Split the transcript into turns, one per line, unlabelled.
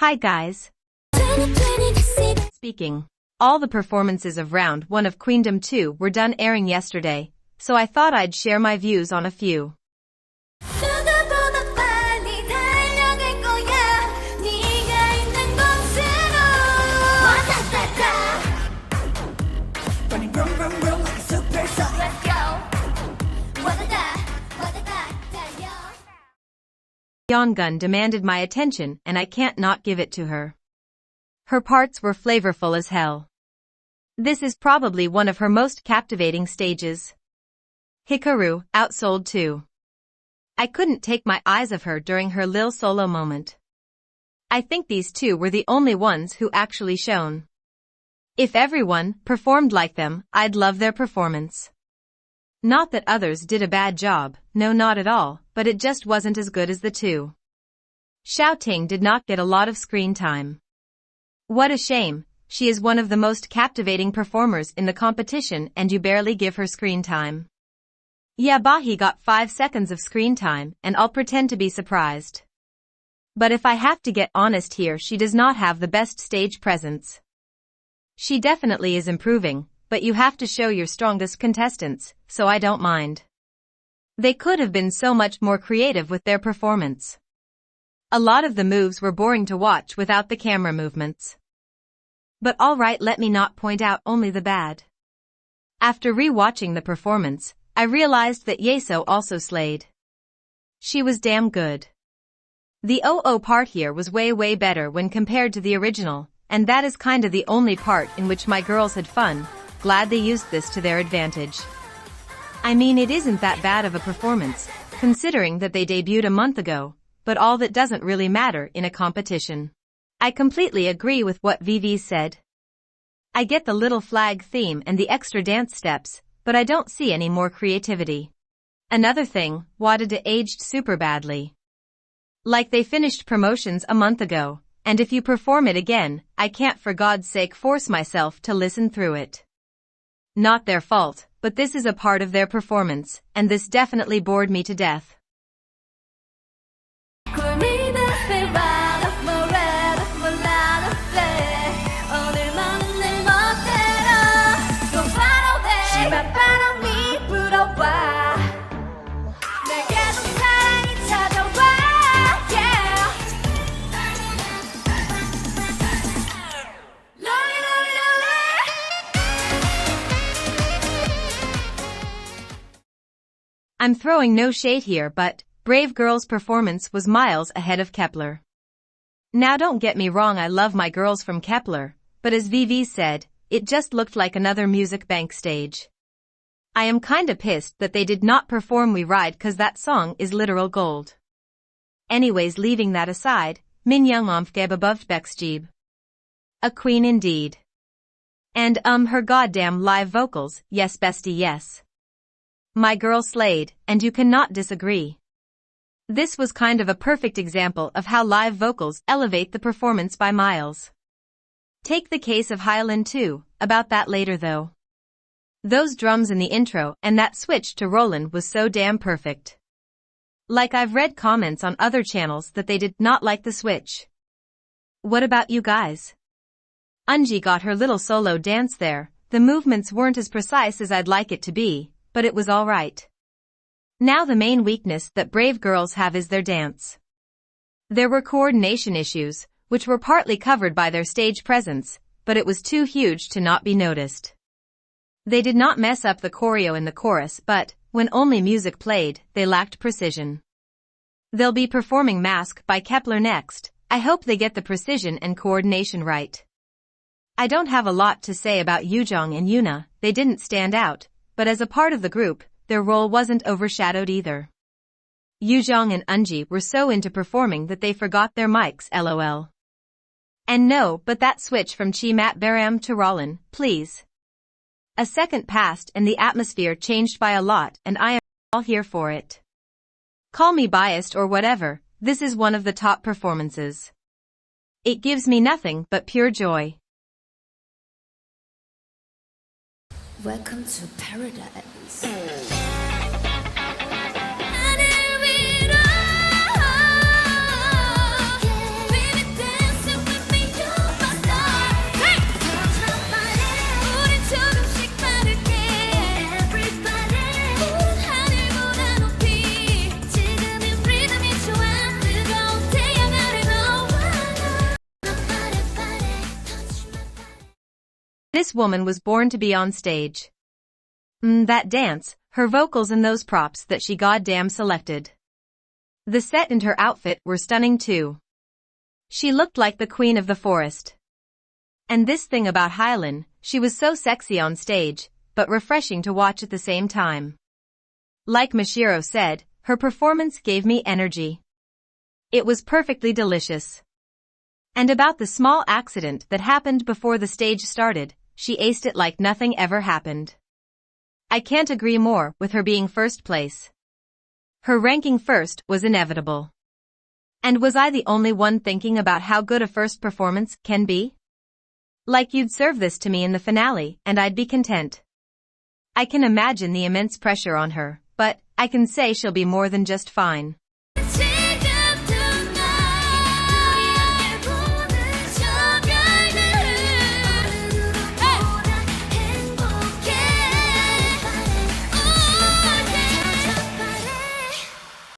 Hi guys. Speaking. All the performances of round 1 of Queendom 2 were done airing yesterday, so I thought I'd share my views on a few. Yeongun demanded my attention and I can't not give it to her. Her parts were flavorful as hell. This is probably one of her most captivating stages. Hikaru, outsold too. I couldn't take my eyes off her during her lil solo moment. I think these two were the only ones who actually shone. If everyone performed like them, I'd love their performance. Not that others did a bad job, no not at all, but it just wasn't as good as the two. Xiaoting did not get a lot of screen time. What a shame, she is one of the most captivating performers in the competition and you barely give her screen time. Yeah, Bahi got 5 seconds of screen time and I'll pretend to be surprised. But if I have to get honest here, she does not have the best stage presence. She definitely is improving, but you have to show your strongest contestants, so I don't mind. They could have been so much more creative with their performance. A lot of the moves were boring to watch without the camera movements. But alright, let me not point out only the bad. After re-watching the performance, I realized that Yeso also slayed. She was damn good. The OO part here was way better when compared to the original, and that is kinda the only part in which my girls had fun. Glad they used this to their advantage. I mean, it isn't that bad of a performance, considering that they debuted a month ago, but all that doesn't really matter in a competition. I completely agree with what VV said. I get the little flag theme and the extra dance steps, but I don't see any more creativity. Another thing, Wadada aged super badly. Like they finished promotions a month ago, and if you perform it again, I can't for God's sake force myself to listen through it. Not their fault, but this is a part of their performance, and this definitely bored me to death. I'm throwing no shade here, but Brave Girl's performance was miles ahead of Kepler. Now don't get me wrong, I love my girls from Kepler, but as VV said, it just looked like another music bank stage. I am kinda pissed that they did not perform We Ride cause that song is literal gold. Anyways, leaving that aside, Min Young Omfgeb above Bexjib. A queen indeed. And her goddamn live vocals, yes bestie yes. My girl slayed, and you cannot disagree. This was kind of a perfect example of how live vocals elevate the performance by miles. Take the case of Hyolyn too, about that later though. Those drums in the intro and that switch to Roland was so damn perfect. Like I've read comments on other channels that they did not like the switch. What about you guys? Unji got her little solo dance there, the movements weren't as precise as I'd like it to be, but it was alright. Now the main weakness that Brave Girls have is their dance. There were coordination issues, which were partly covered by their stage presence, but it was too huge to not be noticed. They did not mess up the choreo in the chorus, but, when only music played, they lacked precision. They'll be performing Mask by Kepler next. I hope they get the precision and coordination right. I don't have a lot to say about Yoojong and Yuna, they didn't stand out, but as a part of the group, their role wasn't overshadowed either. Yoojong and Unji were so into performing that they forgot their mics, lol. And no, but that switch from Chi Mat Baram to Rollin, please. A second passed and the atmosphere changed by a lot and I am all here for it. Call me biased or whatever, this is one of the top performances. It gives me nothing but pure joy.
Welcome to paradise.
This woman was born to be on stage. That dance, her vocals and those props that she goddamn selected. The set and her outfit were stunning too. She looked like the queen of the forest. And this thing about Hylan, she was so sexy on stage, but refreshing to watch at the same time. Like Mashiro said, her performance gave me energy. It was perfectly delicious. And about the small accident that happened before the stage started, she aced it like nothing ever happened. I can't agree more with her being first place. Her ranking first was inevitable. And was I the only one thinking about how good a first performance can be? Like you'd serve this to me in the finale, and I'd be content. I can imagine the immense pressure on her, but I can say she'll be more than just fine.